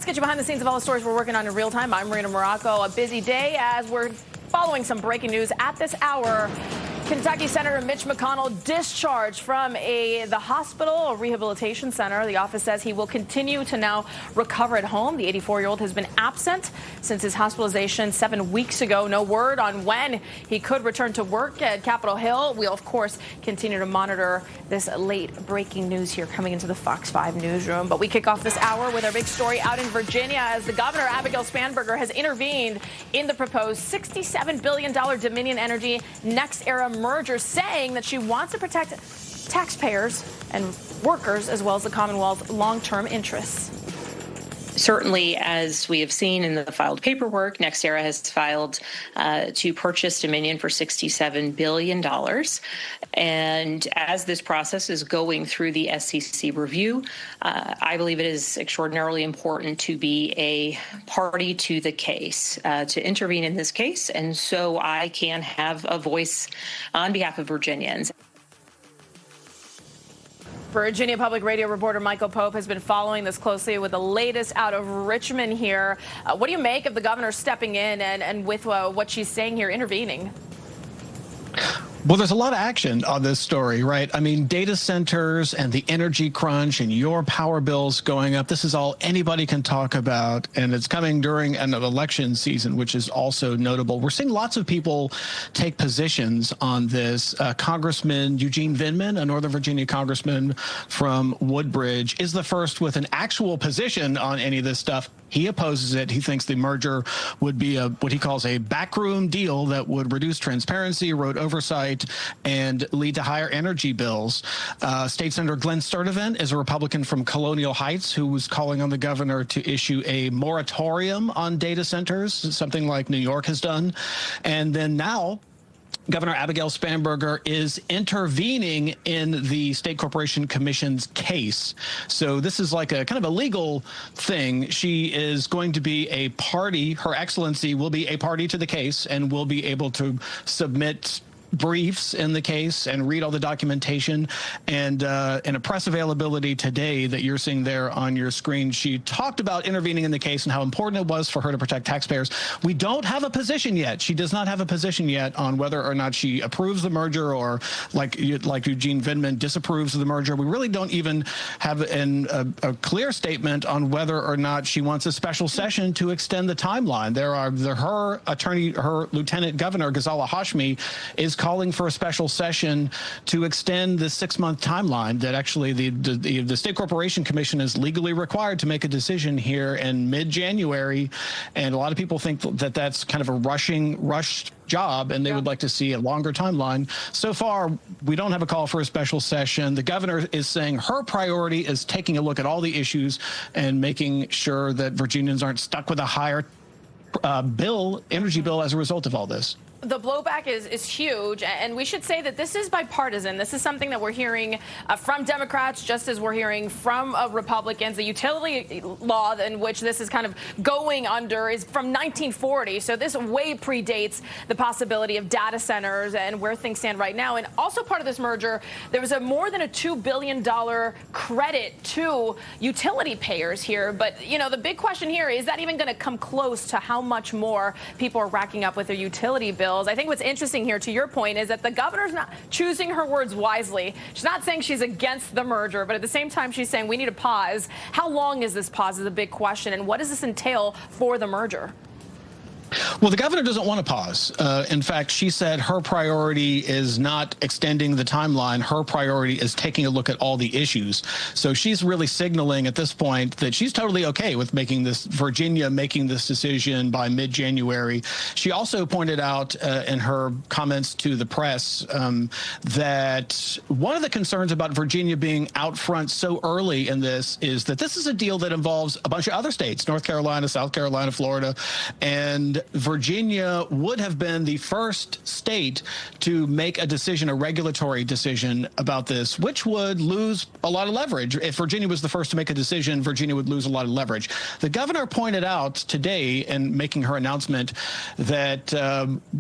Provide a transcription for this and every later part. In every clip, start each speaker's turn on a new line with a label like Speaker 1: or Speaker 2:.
Speaker 1: let's get you behind the scenes of all the stories we're working on in real time. I'm Marina Morocco. A busy day as we're following some breaking news at this hour. Kentucky Senator Mitch McConnell discharged from the hospital, a rehabilitation center. The office says he will continue to now recover at home. The 84-year-old has been absent since his hospitalization 7 weeks ago. No word on when he could return to work at Capitol Hill. We'll, of course, continue to monitor this late breaking news here coming into the Fox 5 newsroom. But we kick off this hour with our big story out in Virginia as the governor, Abigail Spanberger, has intervened in the proposed $67 billion Dominion-NextEra merger, saying that she wants to protect taxpayers and workers as well as the Commonwealth's long-term interests.
Speaker 2: Certainly, as we have seen in the filed paperwork, NextEra has filed to purchase Dominion for $67 billion. And as this process is going through the SEC review, I believe it is extraordinarily important to be a party to the case, to intervene in this case, and so I can have a voice on behalf of Virginians.
Speaker 1: Virginia Public Radio reporter Michael Pope has been following this closely with the latest out of Richmond here. What do you make of the governor stepping in and with what she's saying here, intervening?
Speaker 3: Well, there's a lot of action on this story, right? I mean, data centers and the energy crunch and your power bills going up. This is all anybody can talk about. And it's coming during an election season, which is also notable. We're seeing lots of people take positions on this. Congressman Eugene Vindman, a Northern Virginia congressman from Woodbridge, is the first with an actual position on any of this stuff. He opposes it. He thinks the merger would be what he calls a backroom deal that would reduce transparency, erode oversight, and lead to higher energy bills. State Senator Glenn Sturtevant is a Republican from Colonial Heights who was calling on the governor to issue a moratorium on data centers, something like New York has done. And then now, Governor Abigail Spanberger is intervening in the State Corporation Commission's case. So this is like a kind of a legal thing. She is going to be a party. Her Excellency will be a party to the case and will be able to submit briefs in the case and read all the documentation. And in a press availability today that you're seeing there on your screen, she talked about intervening in the case and how important it was for her to protect taxpayers. We don't have a position yet. She does not have a position yet on whether or not she approves the merger or, like Eugene Vindman, disapproves of the merger. We really don't even have a clear statement on whether or not she wants a special session to extend the timeline. Her Lieutenant Governor, Ghazala Hashmi, is calling for a special session to extend the 6-month timeline that actually the State Corporation Commission is legally required to make a decision here in mid-January. And a lot of people think that that's kind of a rushed job, and they would like to see a longer timeline. So far, we don't have a call for a special session. The governor is saying her priority is taking a look at all the issues and making sure that Virginians aren't stuck with a higher energy bill as a result of all this.
Speaker 1: The blowback is huge, and we should say that this is bipartisan. This is something that we're hearing from Democrats, just as we're hearing from Republicans. The utility law in which this is kind of going under is from 1940, so this way predates the possibility of data centers and where things stand right now. And also part of this merger, there was more than a $2 billion credit to utility payers here. But, you know, the big question here is that even going to come close to how much more people are racking up with their utility bills? I think what's interesting here, to your point, is that the governor's not choosing her words wisely. She's not saying she's against the merger, but at the same time, she's saying we need a pause. How long is this pause is a big question, and what does this entail for the merger?
Speaker 3: Well, the governor doesn't want to pause. In fact, she said her priority is not extending the timeline. Her priority is taking a look at all the issues. So she's really signaling at this point that she's totally okay with Virginia making this decision by mid-January. She also pointed out in her comments to the press that one of the concerns about Virginia being out front so early in this is that this is a deal that involves a bunch of other states, North Carolina, South Carolina, Florida, and Virginia would have been the first state to make a decision, a regulatory decision about this, which would lose a lot of leverage. If Virginia was the first to make a decision, Virginia would lose a lot of leverage. The governor pointed out today in making her announcement that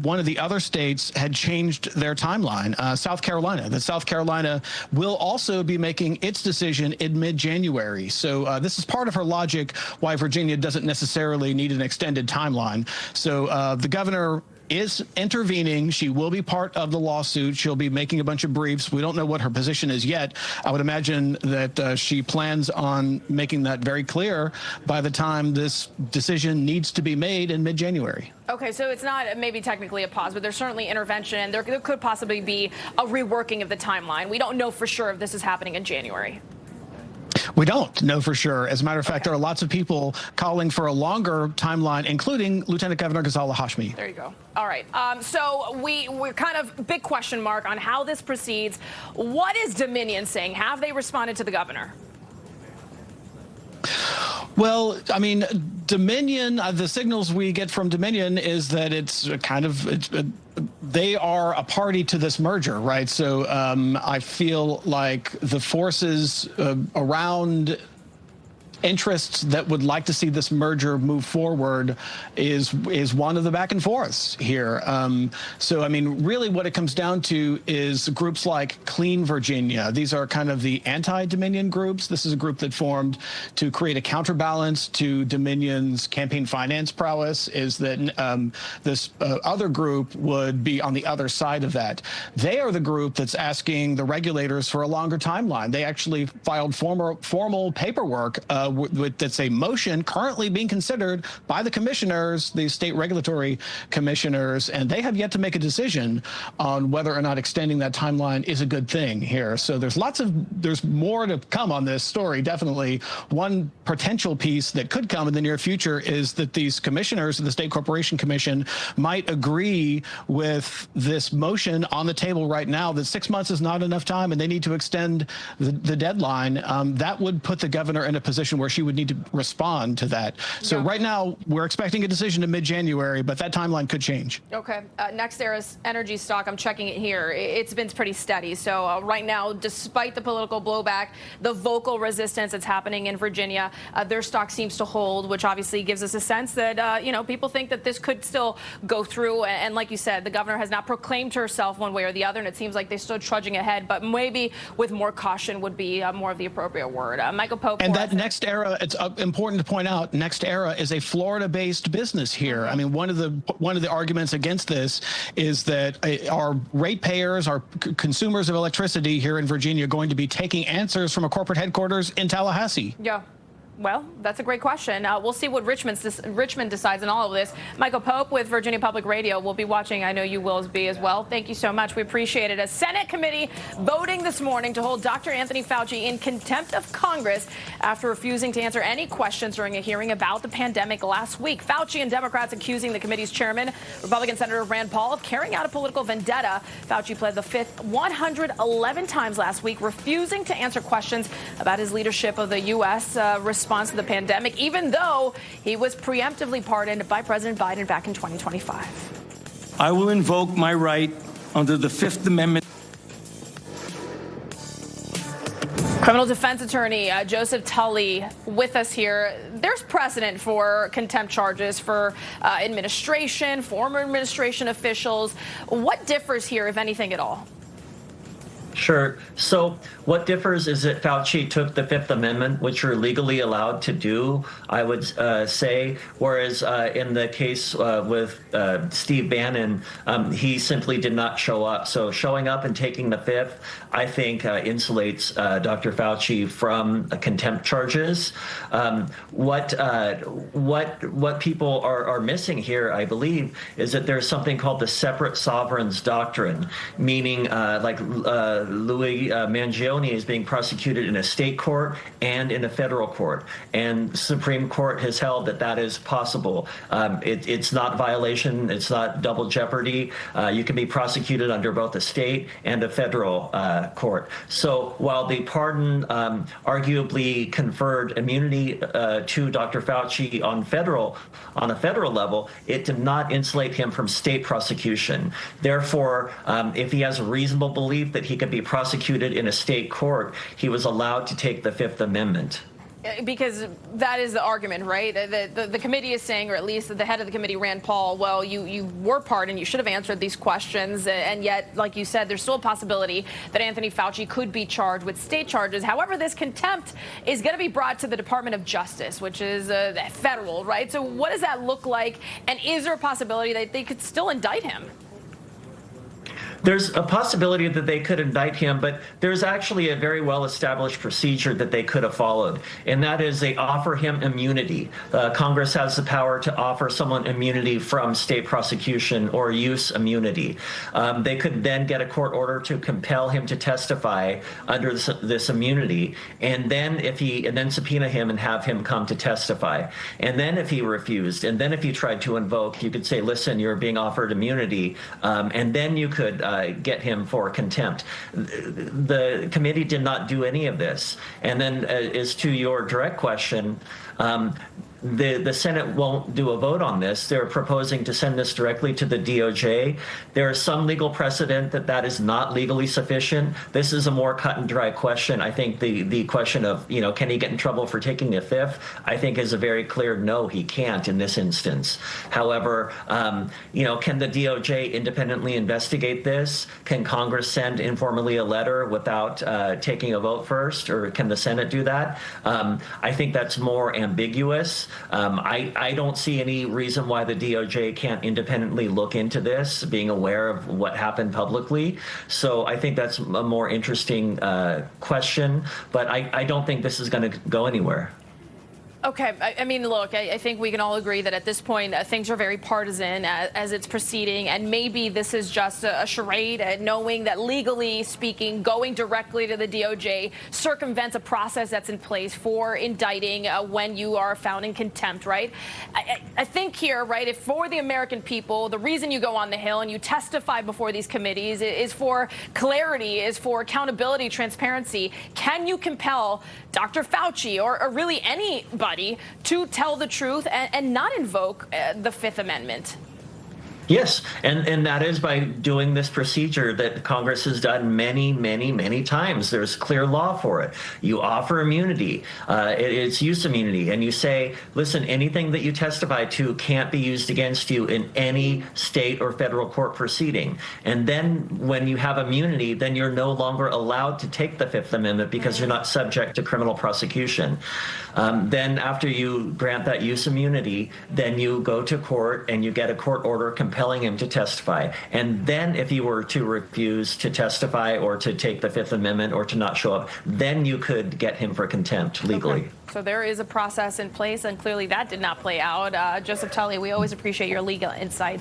Speaker 3: one of the other states had changed their timeline, South Carolina. That South Carolina will also be making its decision in mid-January. So this is part of her logic why Virginia doesn't necessarily need an extended timeline. So the governor is intervening. She will be part of the lawsuit. She'll be making a bunch of briefs. We don't know what her position is yet. I would imagine that she plans on making that very clear by the time this decision needs to be made in mid-January.
Speaker 1: Okay, so it's not maybe technically a pause, but there's certainly intervention, and there could possibly be a reworking of the timeline. We don't know for sure if this is happening in January.
Speaker 3: We don't know for sure. As a matter of fact, there are lots of people calling for a longer timeline, including Lieutenant Governor Ghazala Hashmi.
Speaker 1: There you go. All right. So we're kind of big question mark on how this proceeds. What is Dominion saying? Have they responded to the governor?
Speaker 3: Well, I mean, Dominion, the signals we get from Dominion is that they are a party to this merger, right? So I feel like the forces around interests that would like to see this merger move forward is one of the back and forths here. So, I mean, really what it comes down to is groups like Clean Virginia. These are kind of the anti-Dominion groups. This is a group that formed to create a counterbalance to Dominion's campaign finance prowess, is that this other group would be on the other side of that. They are the group that's asking the regulators for a longer timeline. They actually filed formal paperwork that's a motion currently being considered by the commissioners, the state regulatory commissioners, and they have yet to make a decision on whether or not extending that timeline is a good thing here. So there's more to come on this story, definitely. One potential piece that could come in the near future is that these commissioners of the State Corporation Commission might agree with this motion on the table right now that 6 months is not enough time and they need to extend the deadline. That would put the governor in a position where she would need to respond to that. So right now, we're expecting a decision in mid-January, but that timeline could change.
Speaker 1: Okay. NextEra's energy stock, I'm checking it here. It's been pretty steady. So right now, despite the political blowback, the vocal resistance that's happening in Virginia, their stock seems to hold, which obviously gives us a sense that, people think that this could still go through. And like you said, the governor has not proclaimed herself one way or the other, and it seems like they're still trudging ahead, but maybe with more caution would be more of the appropriate word. Michael Pope.
Speaker 3: And that NextEra, it's important to point out, NextEra is a Florida-based business here. I mean, one of the arguments against this is that our ratepayers, our consumers of electricity here in Virginia, are going to be taking answers from a corporate headquarters in Tallahassee.
Speaker 1: Yeah. Well, that's a great question. We'll see what Richmond decides in all of this. Michael Pope with Virginia Public Radio. We'll be watching. I know you will be as well. Thank you so much. We appreciate it. A Senate committee voting this morning to hold Dr. Anthony Fauci in contempt of Congress after refusing to answer any questions during a hearing about the pandemic last week. Fauci and Democrats accusing the committee's chairman, Republican Senator Rand Paul, of carrying out a political vendetta. Fauci pled the fifth 111 times last week, refusing to answer questions about his leadership of the U.S. Response to the pandemic, even though he was preemptively pardoned by President Biden back in 2025.
Speaker 4: I will invoke my right under the Fifth Amendment.
Speaker 1: Criminal defense attorney Joseph Tully with us here. There's precedent for contempt charges for administration, former administration officials. What differs here, if anything at all?
Speaker 5: Sure. So what differs is that Fauci took the Fifth Amendment, which you're legally allowed to do, I would say, whereas in the case with Steve Bannon, he simply did not show up. So showing up and taking the Fifth, I think, insulates Dr. Fauci from contempt charges. What people are missing here, I believe, is that there's something called the separate sovereigns doctrine, meaning Louis Mangione is being prosecuted in a state court and in a federal court. And the Supreme Court has held that that is possible. It's not violation. It's not double jeopardy. You can be prosecuted under both a state and a federal court. So while the pardon arguably conferred immunity to Dr. Fauci on a federal level, it did not insulate him from state prosecution. Therefore, if he has a reasonable belief that he could be prosecuted in a state court, he was allowed to take the Fifth Amendment.
Speaker 1: Because that is the argument, right? The committee is saying, or at least the head of the committee, Rand Paul, well, you were pardoned, you should have answered these questions, and yet, like you said, there's still a possibility that Anthony Fauci could be charged with state charges. However, this contempt is going to be brought to the Department of Justice, which is federal, right? So what does that look like, and is there a possibility that they could still indict him?
Speaker 5: There's a possibility that they could indict him, but there's actually a very well-established procedure that they could have followed, and that is they offer him immunity. Congress has the power to offer someone immunity from state prosecution or use immunity. They could then get a court order to compel him to testify under this immunity, and then subpoena him and have him come to testify. And then if he refused, and then if he tried to invoke, you could say, listen, you're being offered immunity, and then you could get him for contempt. The committee did not do any of this. And then as to your direct question, the Senate won't do a vote on this. They're proposing to send this directly to the DOJ. There is some legal precedent that is not legally sufficient. This is a more cut and dry question. I think the question of, can he get in trouble for taking the Fifth, I think is a very clear no, he can't in this instance. However, can the DOJ independently investigate this? Can Congress send informally a letter without taking a vote first, or can the Senate do that? I think that's more ambiguous. I don't see any reason why the DOJ can't independently look into this, being aware of what happened publicly. So I think that's a more interesting question, but I don't think this is going to go anywhere.
Speaker 1: Okay. I mean, look, I think we can all agree that at this point, things are very partisan as it's proceeding. And maybe this is just a charade, knowing that legally speaking, going directly to the DOJ circumvents a process that's in place for indicting when you are found in contempt, right? I think here, right, if for the American people, the reason you go on the Hill and you testify before these committees is for clarity, is for accountability, transparency. Can you compel Dr. Fauci or really anybody to tell the truth and not invoke the Fifth Amendment?
Speaker 5: Yes, and that is by doing this procedure that Congress has done many, many, many times. There's clear law for it. You offer immunity. It's use immunity. And you say, listen, anything that you testify to can't be used against you in any state or federal court proceeding. And then when you have immunity, then you're no longer allowed to take the Fifth Amendment because you're not subject to criminal prosecution. Then after you grant that use immunity, then you go to court and you get a court order compelling him to testify. And then if he were to refuse to testify or to take the Fifth Amendment or to not show up, then you could get him for contempt legally.
Speaker 1: Okay. So there is a process in place, and clearly that did not play out. Joseph Tully, we always appreciate your legal insight.